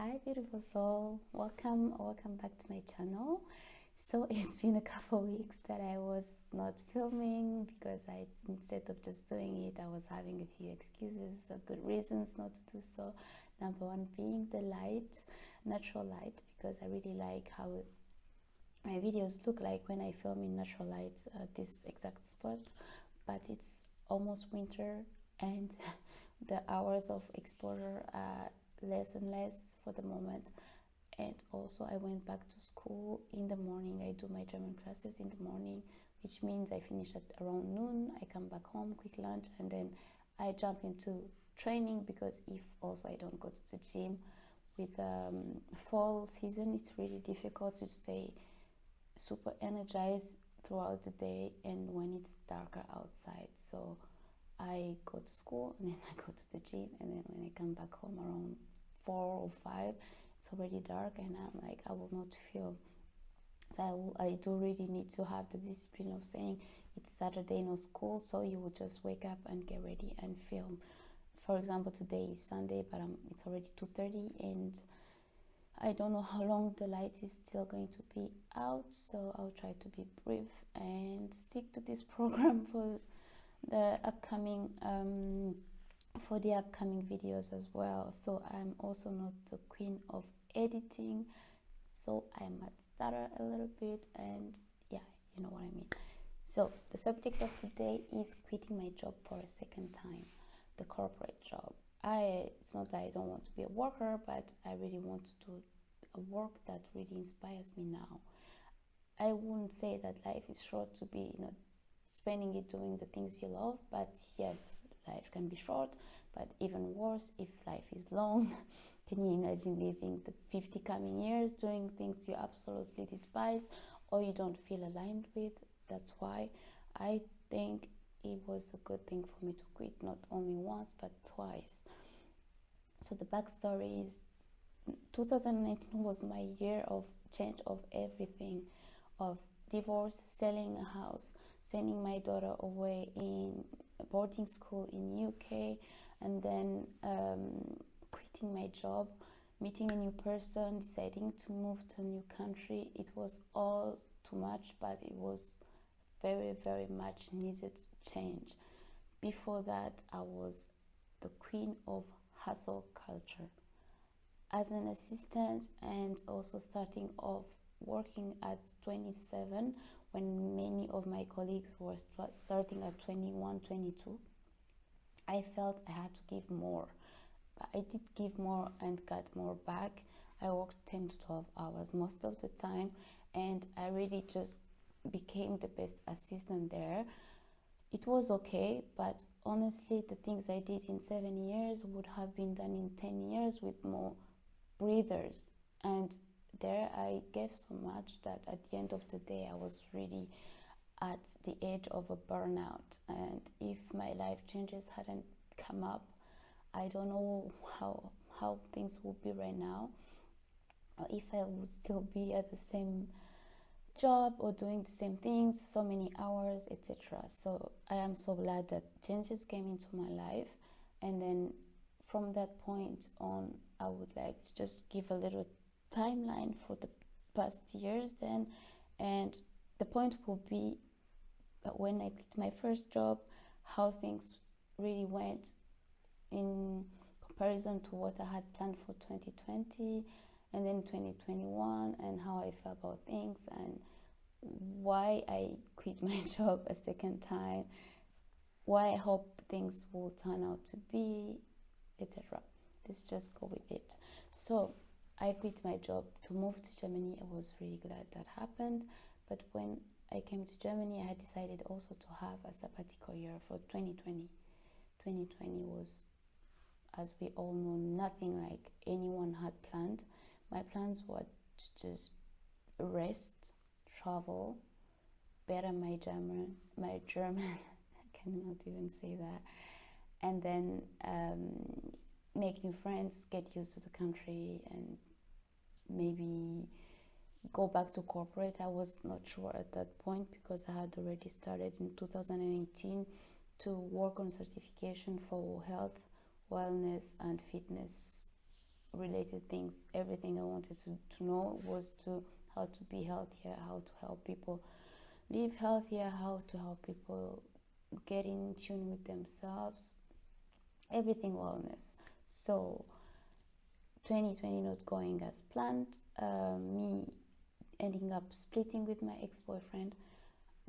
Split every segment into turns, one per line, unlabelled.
Hi beautiful soul, welcome back to my channel. So it's been a couple weeks that I was not filming because instead of just doing it, I was having a few excuses or good reasons not to do so. Number one being the light, natural light, because I really like how my videos look like when I film in natural light at this exact spot, but it's almost winter and the hours of exposure are less and less for the moment. And also I went back to school in the morning. I do my German classes in the morning, which means I finish at around noon. I come back home, quick lunch, and then I jump into training, because if also I don't go to the gym with fall season, it's really difficult to stay super energized throughout the day and when it's darker outside. So I go to school and then I go to the gym, and then when I come back home around 4 or 5, it's already dark and I'm like, I will not feel. So I do really need to have the discipline of saying it's Saturday, no school, so you will just wake up and get ready and film. For example, today is Sunday, but it's already 2:30 and I don't know how long the light is still going to be out, so I'll try to be brief and stick to this program for the upcoming videos as well. So I'm also not the queen of editing, so I might stutter a little bit, and yeah, you know what I mean. So the subject of today is quitting my job for a second time, the corporate job. It's not that I don't want to be a worker, but I really want to do a work that really inspires me now. I wouldn't say that life is short to be, spending it doing the things you love, but yes, life can be short, but even worse if life is long. Can you imagine living the 50 coming years doing things you absolutely despise or you don't feel aligned with? That's why I think it was a good thing for me to quit, not only once but twice. So the backstory is 2019 was my year of change of everything, of divorce, selling a house, sending my daughter away in boarding school in UK, and then quitting my job, meeting a new person, deciding to move to a new country. It was all too much, but it was very, very much needed change. Before that, I was the queen of hustle culture. As an assistant and also starting off working at 27, when many of my colleagues were starting at 21, 22, I felt I had to give more. But I did give more and got more back. I worked 10 to 12 hours most of the time, and I really just became the best assistant there. It was okay, but honestly, the things I did in 7 years would have been done in 10 years with more breathers. And there I gave so much that at the end of the day, I was really at the edge of a burnout. And if my life changes hadn't come up, I don't know how things would be right now, or if I would still be at the same job or doing the same things, so many hours, etc. So I am so glad that changes came into my life. And then from that point on, I would like to just give a little timeline for the past years then. And the point will be when I quit my first job, how things really went in comparison to what I had planned for 2020 and then 2021, and how I felt about things and why I quit my job a second time, why I hope things will turn out to be, etc. Let's just go with it. So I quit my job to move to Germany. I was really glad that happened. But when I came to Germany, I had decided also to have a sabbatical year for 2020. 2020 was, as we all know, nothing like anyone had planned. My plans were to just rest, travel, better my German, I cannot even say that, and then make new friends, get used to the country, and maybe go back to corporate. I was not sure at that point because I had already started in 2018 to work on certification for health, wellness and fitness related things. Everything I wanted to know was how to be healthier, how to help people live healthier, how to help people get in tune with themselves, everything wellness. So 2020 not going as planned, me ending up splitting with my ex-boyfriend,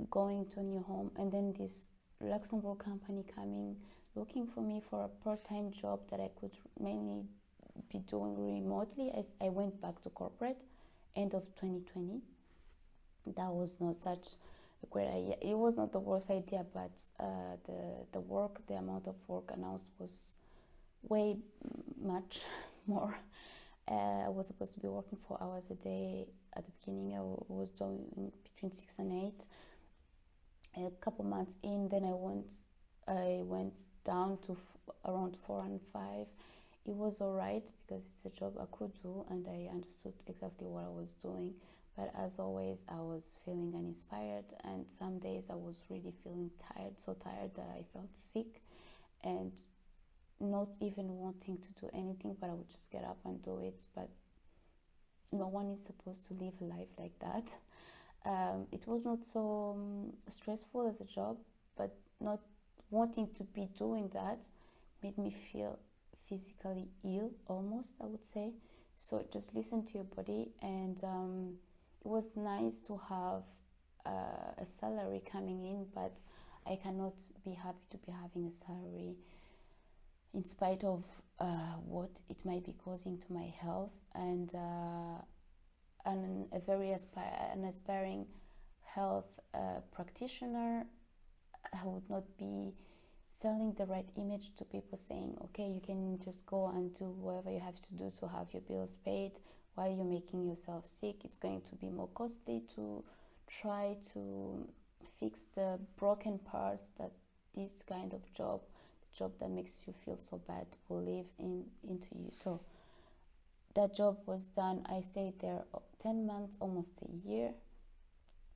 going to a new home, and then this Luxembourg company coming looking for me for a part-time job that I could mainly be doing remotely. I went back to corporate end of 2020. That was not such a great idea. It was not the worst idea, but the amount of work announced was way much more. I was supposed to be working 4 hours a day. At the beginning I was doing between 6 and 8. A couple months in, then I went down to around 4 and 5. It was alright because it's a job I could do and I understood exactly what I was doing. But as always, I was feeling uninspired, and some days I was really feeling tired, so tired that I felt sick and not even wanting to do anything, but I would just get up and do it. But no one is supposed to live a life like that. It was not so stressful as a job, but not wanting to be doing that made me feel physically ill, almost, I would say. So just listen to your body, and it was nice to have a salary coming in, but I cannot be happy to be having a salary in spite of what it might be causing to my health, and a very aspiring health practitioner. I would not be selling the right image to people, saying, okay, you can just go and do whatever you have to do to have your bills paid while you're making yourself sick. It's going to be more costly to try to fix the broken parts that this kind of job, the job that makes you feel so bad, will live into you. So that job was done. I stayed there 10 months, almost a year.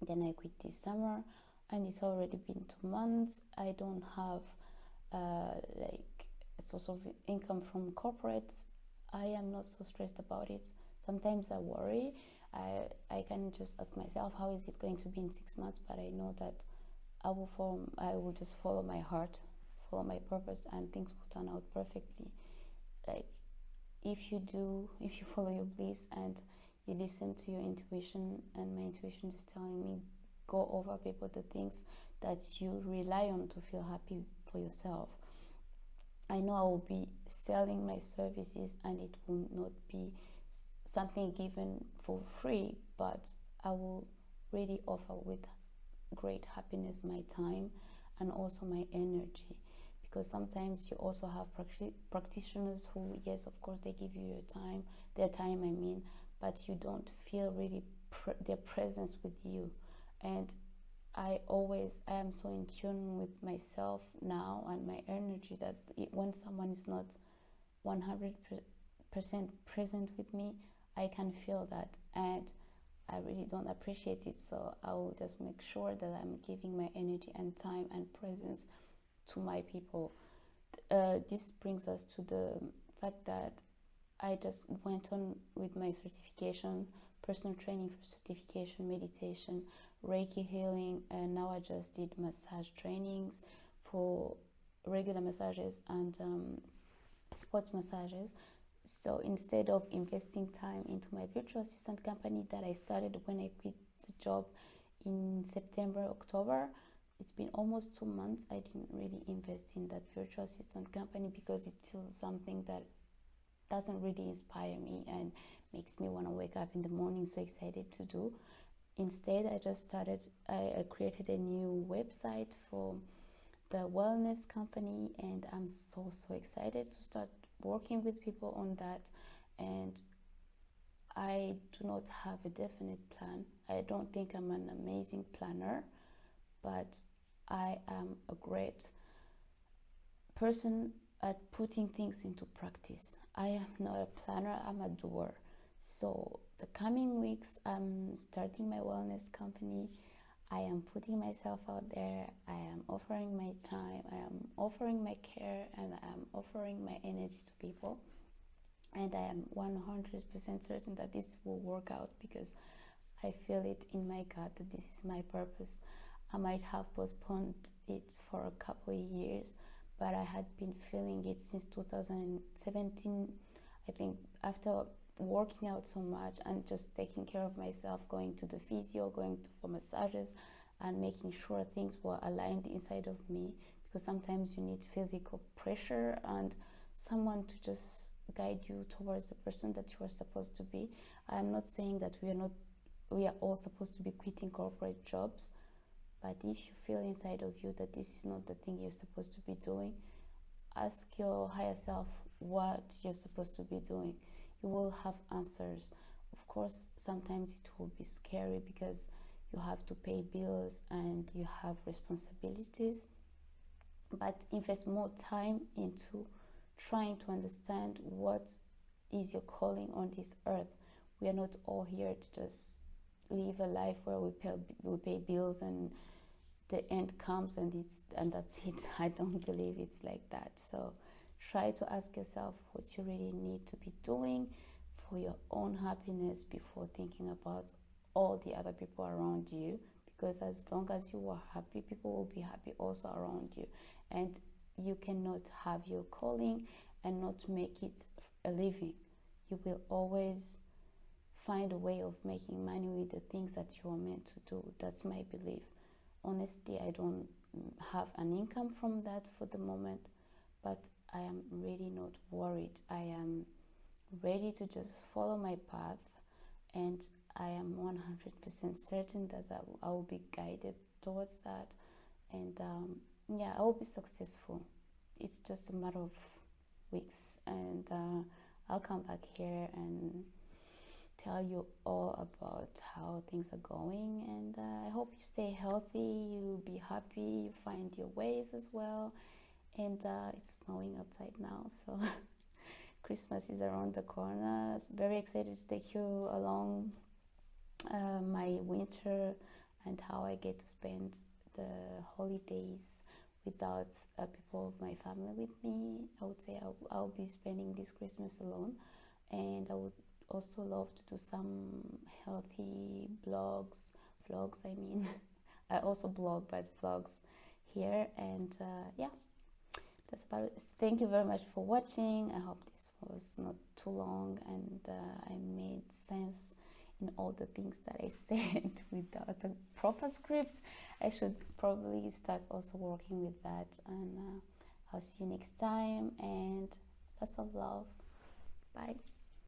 Then I quit this summer, and it's already been 2 months. I don't have like a source of income from corporates. I am not so stressed about it. Sometimes I worry. I can just ask myself, how is it going to be in 6 months? But I know that I will just follow my heart, follow my purpose, and things will turn out perfectly. Like, if you follow your bliss and you listen to your intuition, and my intuition is telling me, go over people the things that you rely on to feel happy for yourself. I know I will be selling my services, and it will not be something given for free, but I will really offer with great happiness my time and also my energy. Because sometimes you also have practitioners who, yes, of course, they give you their time, but you don't feel really their presence with you. And I am so in tune with myself now and my energy that when someone is not 100% present with me, I can feel that, and I really don't appreciate it. So I will just make sure that I'm giving my energy and time and presence to my people. This brings us to the fact that I just went on with my certification, personal training for certification, meditation, Reiki healing, and now I just did massage trainings for regular massages and sports massages. So instead of investing time into my virtual assistant company that I started when I quit the job in September, October, it's been almost 2 months. I didn't really invest in that virtual assistant company because it's still something that doesn't really inspire me and makes me want to wake up in the morning so excited to do. Instead, I created a new website for the wellness company, and I'm so excited to start working with people on that. And I do not have a definite plan. I don't think I'm an amazing planner, but I am a great person at putting things into practice. I am not a planner, I'm a doer. So the coming weeks, I'm starting my wellness company. I am putting myself out there. I am offering my time. I am offering my care, and I am offering my energy to people. and I am 100% certain that this will work out, because I feel it in my gut that this is my purpose. I might have postponed it for a couple of years, but I had been feeling it since 2017. I think after working out so much and just taking care of myself, going to the physio, for massages, and making sure things were aligned inside of me, because sometimes you need physical pressure and someone to just guide you towards the person that you are supposed to be. I'm not saying that we are all supposed to be quitting corporate jobs, but if you feel inside of you that this is not the thing you're supposed to be doing, ask your higher self what you're supposed to be doing. You will have answers. Of course, sometimes it will be scary because you have to pay bills and you have responsibilities, but invest more time into trying to understand what is your calling on this earth. We are not all here to just live a life where we pay bills and the end comes and that's it. I don't believe it's like that. So try to ask yourself what you really need to be doing for your own happiness before thinking about all the other people around you, because as long as you are happy, people will be happy also around you. And you cannot have your calling and not make it a living. You will always find a way of making money with the things that you are meant to do. That's my belief. Honestly, I don't have an income from that for the moment, but I am really not worried. I am ready to just follow my path, and I am 100% certain that I will be guided towards that, and yeah, I will be successful. It's just a matter of weeks, and I'll come back here and tell you all about how things are going. And I hope you stay healthy, you be happy, you find your ways as well. And it's snowing outside now, so Christmas is around the corner. I'm very excited to take you along my winter and how I get to spend the holidays without people of my family with me. I would say I'll be spending this Christmas alone, and I would also love to do some healthy vlogs. I mean, I also blog, but vlogs here. And yeah, that's about it. Thank you very much for watching. I hope this was not too long and I made sense in all the things that I said without a proper script. I should probably start also working with that. And I'll see you next time, and lots of love. Bye.